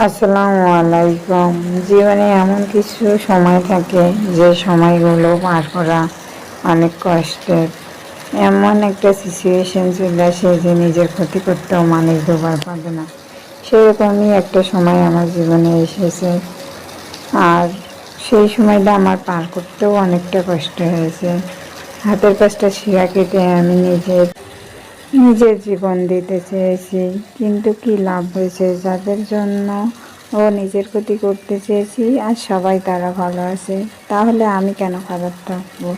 আসসালামু আলাইকুম। জীবনে এমন কিছু সময় থাকে যে সময়গুলো পার করা অনেক কষ্টের। এমন একটা সিচুয়েশন চলে আসে যে নিজের ক্ষতি করতেও মানুষ দুবার পাবে না। সেরকমই একটা সময় আমার জীবনে এসেছে, আর সেই সময়টা আমার পার করতেও অনেকটা কষ্ট হয়েছে। হাতের কাজটা শিরা কেটে আমি নিজের জীবন দিতে চেয়েছি, কিন্তু কি লাভ হয়েছে? যাদের জন্য ও নিজের ক্ষতি করতে চেয়েছি আর সবাই তারা ভালো আছে, তাহলে আমি কেন খারাপ থাকবো?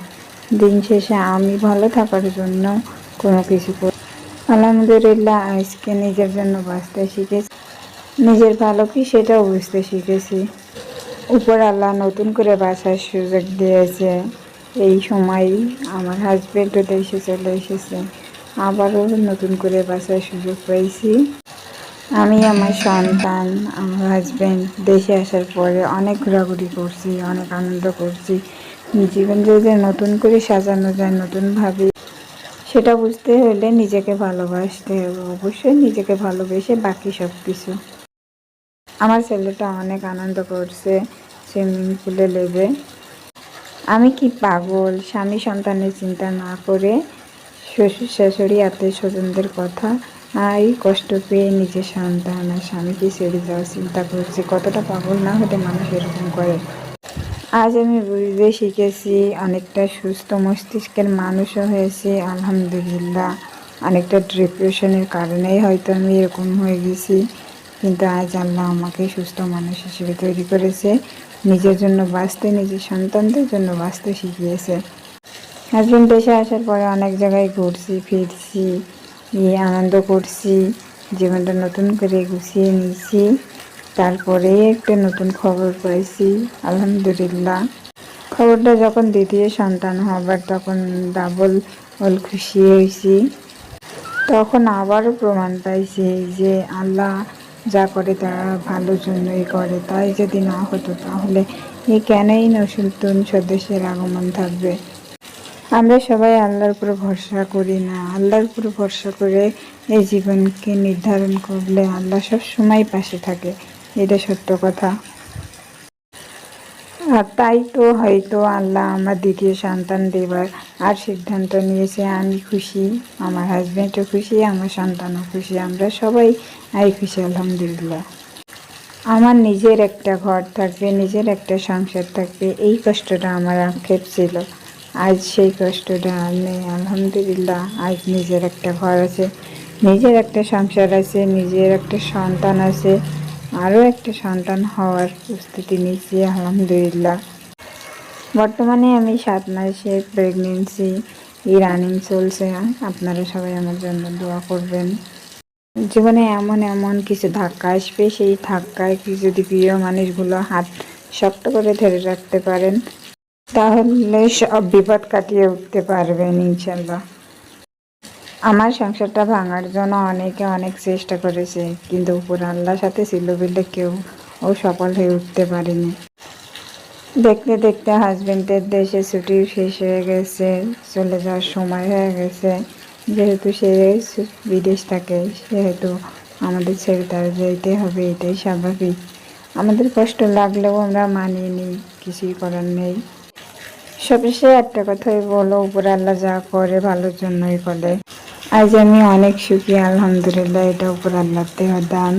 দিন শেষে আমি ভালো থাকার জন্য কোনো কিছু আলহামদুলিল্লাহ, আজকে নিজের জন্য বাঁচতে শিখেছি, নিজের ভালো কি সেটাও বুঝতে শিখেছি। উপর আল্লাহ নতুন করে বাঁচার সুযোগ দিয়েছে। এই সময় আমার হাজব্যান্ডও দেশে চলে এসেছে, আবারও নতুন করে বাঁচার সুযোগ পেয়েছি। আমি, আমার সন্তান, আমার হাজব্যান্ড দেশে আসার পরে অনেক ঘোরাঘুরি করছি, অনেক আনন্দ করছি। জীবন যদি নতুন করে সাজানো যায় নতুনভাবে, সেটা বুঝতে হলে নিজেকে ভালোবাসতে হবে। অবশ্যই নিজেকে ভালোবেসে বাকি সব কিছু। আমার ছেলেটা অনেক আনন্দ করছে সুইমিং পুলে নেবে। আমি কি পাগল? স্বামী সন্তানের চিন্তা না করে শ্বশুর শাশুড়ি আত্মীয় স্বজনদের কথা এই কষ্ট পেয়ে নিজের সন্তান আর স্বামীকে ছেড়ে যাওয়ার চিন্তা করছি। কতটা পাগল না হলে মানুষ এরকম করে? আজ আমি বুঝতে শিখেছি, অনেকটা সুস্থ মস্তিষ্কের মানুষও হয়েছে আলহামদুলিল্লাহ। অনেকটা ডিপ্রেশনের কারণেই হয়তো আমি এরকম হয়ে গেছি, কিন্তু আজ আল্লাহ আমাকে সুস্থ মানুষ হিসেবে তৈরি করেছে। নিজের জন্য বাঁচতে, নিজের সন্তানদের জন্য বাঁচতে শিখিয়েছে। হাজব্যান্ড দেশে আসার পরে অনেক জায়গায় ঘুরছি ফিরছি, আনন্দ করছি, জীবনটা নতুন করে গুছিয়ে নিয়েছি। তারপরে একটা নতুন খবর পাইছি আলহামদুলিল্লাহ। খবরটা যখন দ্বিতীয় সন্তান হবার তখন ডাবল খুশি হয়েছি। তখন আবারও প্রমাণ পাইছি যে আল্লাহ যা করে তারা ভালোর জন্যই করে। তাই যদি না হতো তাহলে কেনই নতুন সদস্যের আগমন থাকবে? আমরা সবাই আল্লাহর উপর ভরসা করি না। আল্লাহর উপর ভরসা করে এই জীবনকে নির্ধারণ করলে আল্লাহ সব সময় পাশে থাকে, এটা সত্য কথা। আর তাই তো হয়তো আল্লাহ আমার দ্বিতীয় সন্তান দেবার আর সিদ্ধান্ত নিয়েছে। আমি খুশি, আমার হাজব্যান্ডও খুশি, আমার সন্তানও খুশি, আমরা সবাই খুশি আলহামদুলিল্লাহ। আমার নিজের একটা ঘর থাকবে, নিজের একটা সংসার থাকবে, এই কষ্টটা আমার আক্ষেপ ছিল। আজ সেই কষ্টটা আর নেই আলহামদুলিল্লাহ। আজ নিজের একটা ঘর আছে, নিজের একটা সংসার আছে, নিজের একটা সন্তান আছে, আরও একটা সন্তান হওয়ার প্রস্তুতি নিচ্ছি আলহামদুলিল্লাহ। বর্তমানে আমি 7 মাসের প্রেগনেন্সি রানিং চলছে। আপনারা সবাই আমার জন্য দোয়া করবেন। জীবনে এমন এমন কিছু ধাক্কা আসবে, সেই ধাক্কায় যদি প্রিয় মানুষগুলো হাত শক্ত করে ধরে রাখতে পারেন, তাহলে সব বিপদ কাটিয়ে উঠতে পারবেন ইনশাল্লাহ। আমার সংসারটা ভাঙার জন্য অনেকে অনেক চেষ্টা করেছে, কিন্তু উপর আল্লাহর সাথে ছিল বলে কেউ সফল হয়ে উঠতে পারেনি। দেখতে দেখতে হাজব্যান্ডের দেশে ছুটি শেষ হয়ে গেছে, চলে যাওয়ার সময় হয়ে গেছে। যেহেতু সে বিদেশ থাকে, সেহেতু আমাদের ছেড়ে তার যেতে হবে, এটাই স্বাভাবিক। আমাদের কষ্ট লাগলেও আমরা মানিয়ে নিই, কিছুই করার নেই। সবশেষে একটা কথাই বলো, উপর আল্লাহ যা করে ভালোর জন্যই করে। আজ আমি অনেক সুখী আলহামদুলিল্লাহ, এটা উপর আল্লাহর দেওয়া দান।